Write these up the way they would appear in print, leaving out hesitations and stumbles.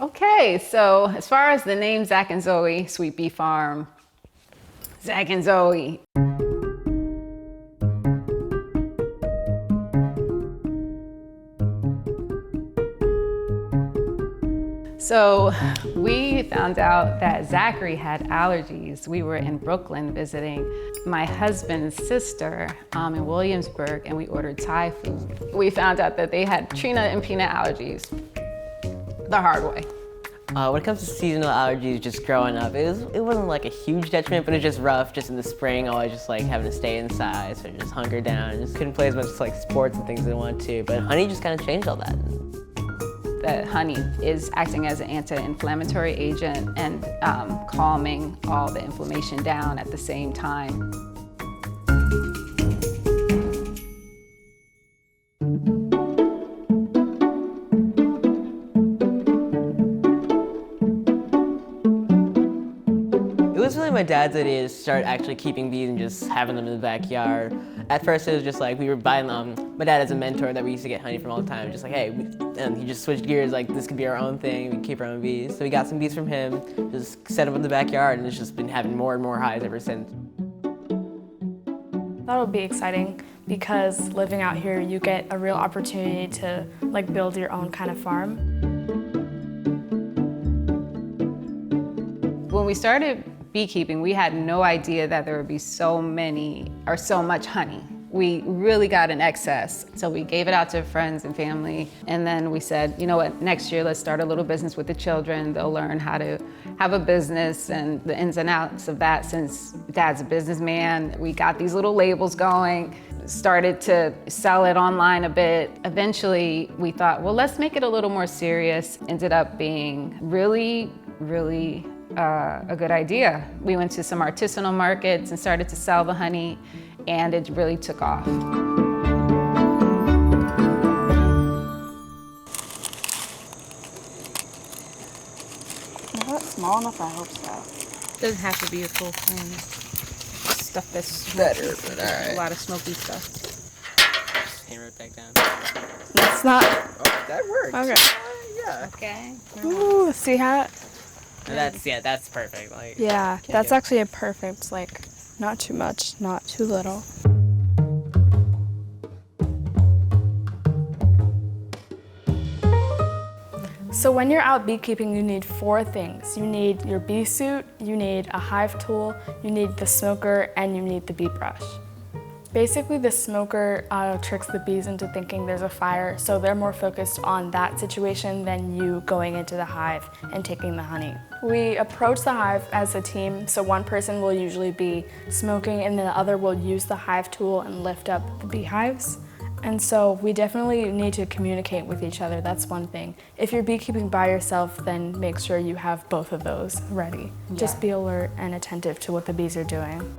Okay, so as far as the name Zach and Zoe, Sweet Bee Farm, Zach and Zoe. So we found out that Zachary had allergies. We were in Brooklyn visiting my husband's sister in Williamsburg, and we ordered Thai food. We found out that they had tree nut and peanut allergies the hard way. When it comes to seasonal allergies, just growing up, it wasn't like a huge detriment, but it was just rough. Just in the spring, always just like having to stay inside, so just hunker down, and just couldn't play as much like sports and things as I wanted to. But honey just kind of changed all that. That honey is acting as an anti-inflammatory agent and calming all the inflammation down at the same time. It was really my dad's idea to start actually keeping bees and just having them in the backyard. At first it was just like we were buying my dad as a mentor that we used to get honey from all the time, just like, hey, and he just switched gears, like this could be our own thing, we can keep our own bees. So we got some bees from him, just set them in the backyard, and it's just been having more and more hives ever since. That would be exciting because living out here, you get a real opportunity to like build your own kind of farm. When we started beekeeping, we had no idea that there would be so much honey. We really got an excess. So we gave it out to friends and family. And then we said, you know what, next year, let's start a little business with the children. They'll learn how to have a business and the ins and outs of that. Since Dad's a businessman, we got these little labels going, started to sell it online a bit. Eventually, we thought, well, let's make it a little more serious. Ended up being really a good idea. We went to some artisanal markets and started to sell the honey, and it really took off. Is that small enough? I hope so. Doesn't have to be a full flame. Stuff that's Better, but all right. A lot of smoky stuff. Hammer it back down. That's not. Oh, that works. Okay. Yeah. Okay. Ooh, see how? That's perfect. Like. Yeah, that's actually a perfect, like, not too much, not too little. So when you're out beekeeping, you need 4 things. You need your bee suit, you need a hive tool, you need the smoker, and you need the bee brush. Basically, the smoker tricks the bees into thinking there's a fire, so they're more focused on that situation than you going into the hive and taking the honey. We approach the hive as a team, so one person will usually be smoking and the other will use the hive tool and lift up the beehives. And so we definitely need to communicate with each other, that's one thing. If you're beekeeping by yourself, then make sure you have both of those ready. Yeah. Just be alert and attentive to what the bees are doing.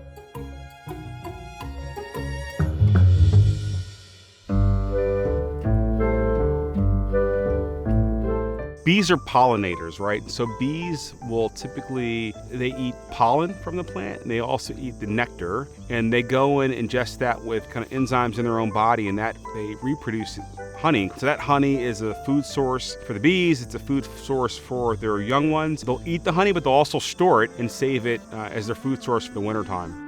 Bees are pollinators, right? So bees will typically, they eat pollen from the plant, and they also eat the nectar, and they go and ingest that with kind of enzymes in their own body, and that they reproduce honey. So that honey is a food source for the bees, it's a food source for their young ones. They'll eat the honey, but they'll also store it and save it as their food source for the wintertime.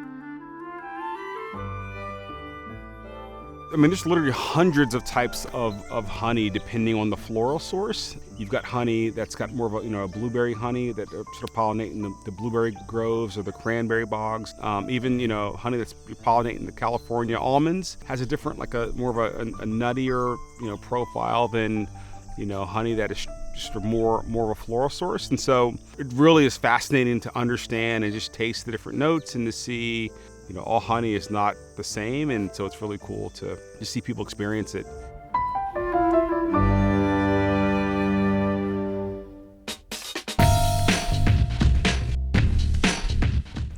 I mean, there's literally hundreds of types of honey depending on the floral source. You've got honey that's got more of a blueberry honey that sort of pollinating the blueberry groves or the cranberry bogs. Even honey that's pollinating the California almonds has a different, more of a nuttier profile than honey that is just more of a floral source. And so it really is fascinating to understand and just taste the different notes and to see. All honey is not the same, and so it's really cool to just see people experience it.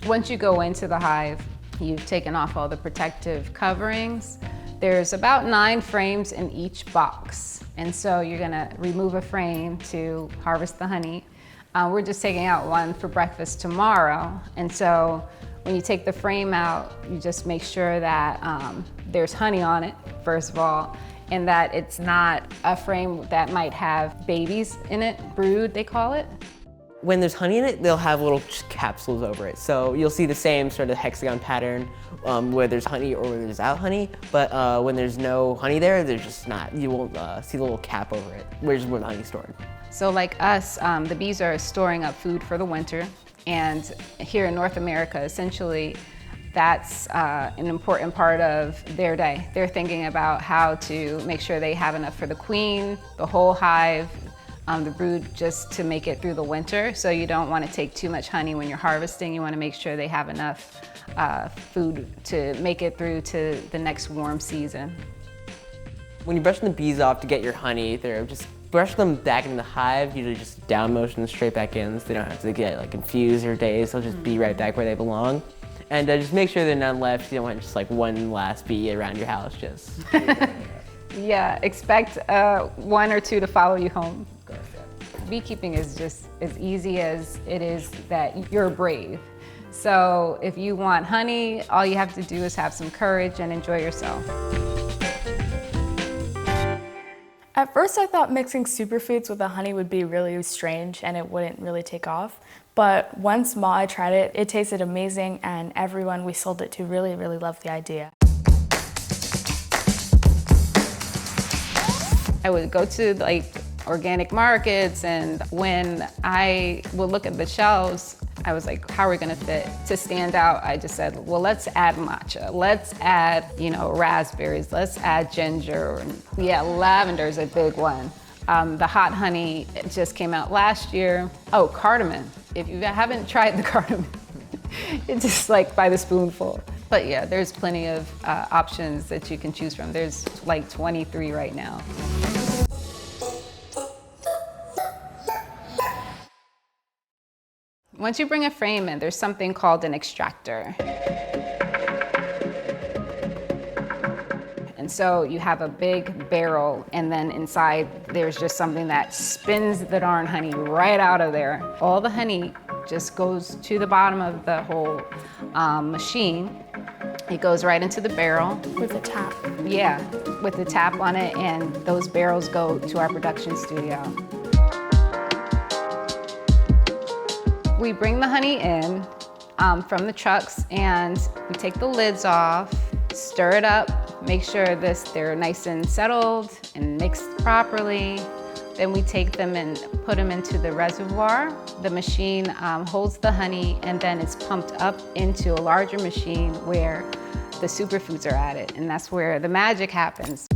Once you go into the hive, you've taken off all the protective coverings. There's about 9 frames in each box, and so you're gonna remove a frame to harvest the honey. We're just taking out one for breakfast tomorrow, and so when you take the frame out, you just make sure that there's honey on it, first of all, in that it's not a frame that might have babies in it, brood they call it. When there's honey in it, they'll have little capsules over it. So you'll see the same sort of hexagon pattern where there's honey or where there's out honey, but when there's no honey there, there's just not. You won't see the little cap over it, where the honey's stored. So like us, the bees are storing up food for the winter, and here in North America, essentially, that's an important part of their day. They're thinking about how to make sure they have enough for the queen, the whole hive, the brood, just to make it through the winter. So you don't want to take too much honey when you're harvesting. You want to make sure they have enough food to make it through to the next warm season. When you're brushing the bees off to get your honey, they're just brush them back in the hive, usually just down motion straight back in, so they don't have to get like infused or days. They'll just be right back where they belong. And just make sure there's none left. You don't want just like one last bee around your house. Just Yeah, expect 1 or 2 to follow you home. Beekeeping is just as easy as it is that you're brave. So if you want honey, all you have to do is have some courage and enjoy yourself. At first I thought mixing superfoods with the honey would be really strange and it wouldn't really take off. But once Ma and I tried it, it tasted amazing, and everyone we sold it to really, really loved the idea. I would go to like organic markets, and when I would look at the shelves, I was like, how are we gonna fit? To stand out, I just said, well, let's add matcha. Let's add, raspberries. Let's add ginger. And yeah, lavender is a big one. The hot honey just came out last year. Oh, cardamom. If you haven't tried the cardamom, it's just like by the spoonful. But yeah, there's plenty of options that you can choose from. There's like 23 right now. Once you bring a frame in, there's something called an extractor. And so you have a big barrel, and then inside there's just something that spins the darn honey right out of there. All the honey just goes to the bottom of the whole machine. It goes right into the barrel. With a tap. Yeah, with the tap on it, and those barrels go to our production studio. We bring the honey in from the trucks, and we take the lids off, stir it up, make sure they're nice and settled and mixed properly. Then we take them and put them into the reservoir. The machine holds the honey, and then it's pumped up into a larger machine where the superfoods are added, and that's where the magic happens.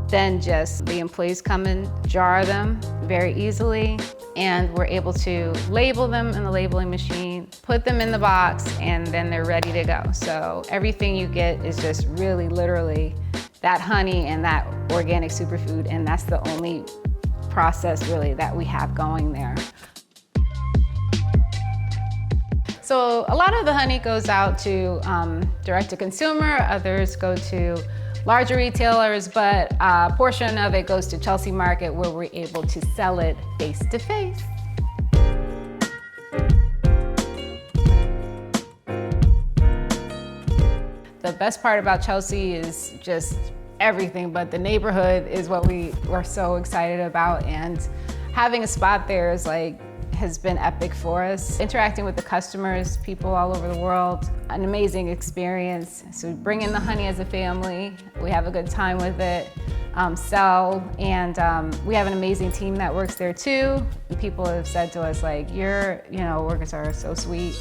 Then just the employees come and jar them very easily, and we're able to label them in the labeling machine, put them in the box, and then they're ready to go. So everything you get is just really literally that honey and that organic superfood, and that's the only process really that we have going there. So a lot of the honey goes out to direct to consumer, others go to larger retailers, but a portion of it goes to Chelsea Market, where we're able to sell it face to face. The best part about Chelsea is just everything, but the neighborhood is what we were so excited about, and having a spot there has been epic for us. Interacting with the customers, people all over the world, an amazing experience. So we bring in the honey as a family, we have a good time with it, sell, and we have an amazing team that works there too. People have said to us your workers are so sweet.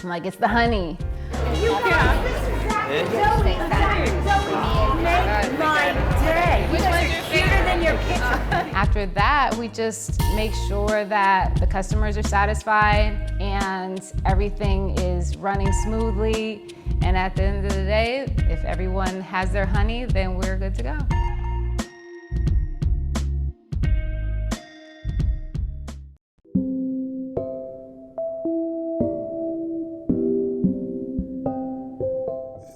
I'm like, it's the honey. You guys, Zach and Zoe, make my day. You guys are cuter than your picture. After that, we just make sure that the customers are satisfied and everything is running smoothly. And at the end of the day, if everyone has their honey, then we're good to go.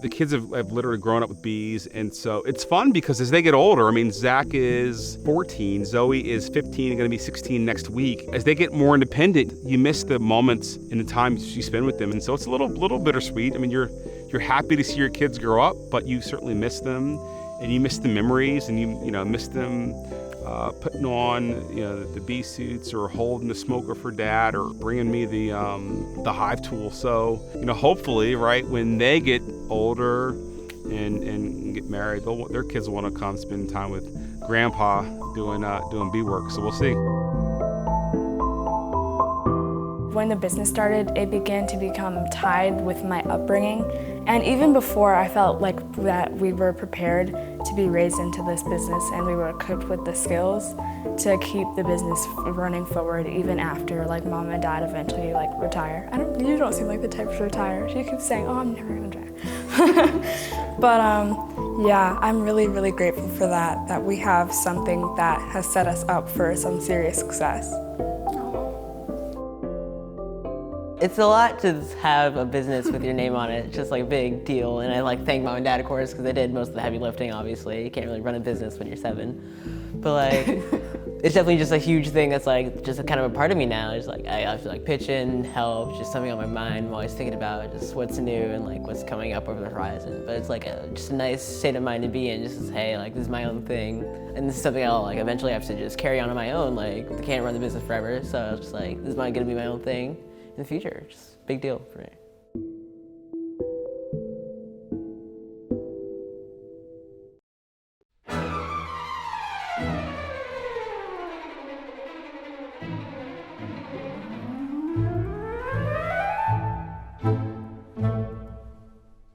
The kids have literally grown up with bees, and so it's fun because as they get older, Zach is 14, Zoe is 15, going to be 16 next week. As they get more independent, you miss the moments and the time you spend with them, and so it's a little bittersweet. You're you're happy to see your kids grow up, but you certainly miss them, and you miss the memories, and you miss them putting on the bee suits, or holding the smoker for dad, or bringing me the hive tool. So hopefully, right, when they get older and get married, their kids will want to come spend time with grandpa doing bee work. So we'll see. When the business started, it began to become tied with my upbringing. And even before, I felt like that we were prepared to be raised into this business, and we were equipped with the skills to keep the business running forward even after mom and dad eventually retire. You don't seem like the type to retire. She keeps saying, "Oh, I'm never gonna retire." But yeah, I'm really, really grateful for that we have something that has set us up for some serious success. It's a lot to have a business with your name on it. It's just a big deal. And I thank mom and dad, of course, because they did most of the heavy lifting, obviously. You can't really run a business when you're 7. But it's definitely just a huge thing that's just a kind of a part of me now. It's I have to pitch in, help, just something on my mind. I'm always thinking about just what's new and what's coming up over the horizon. But it's just a nice state of mind to be in, just as, hey, this is my own thing. And this is something I'll eventually have to just carry on my own. I can't run the business forever. So it's just this is gonna be my own thing in the future. Just a big deal for me.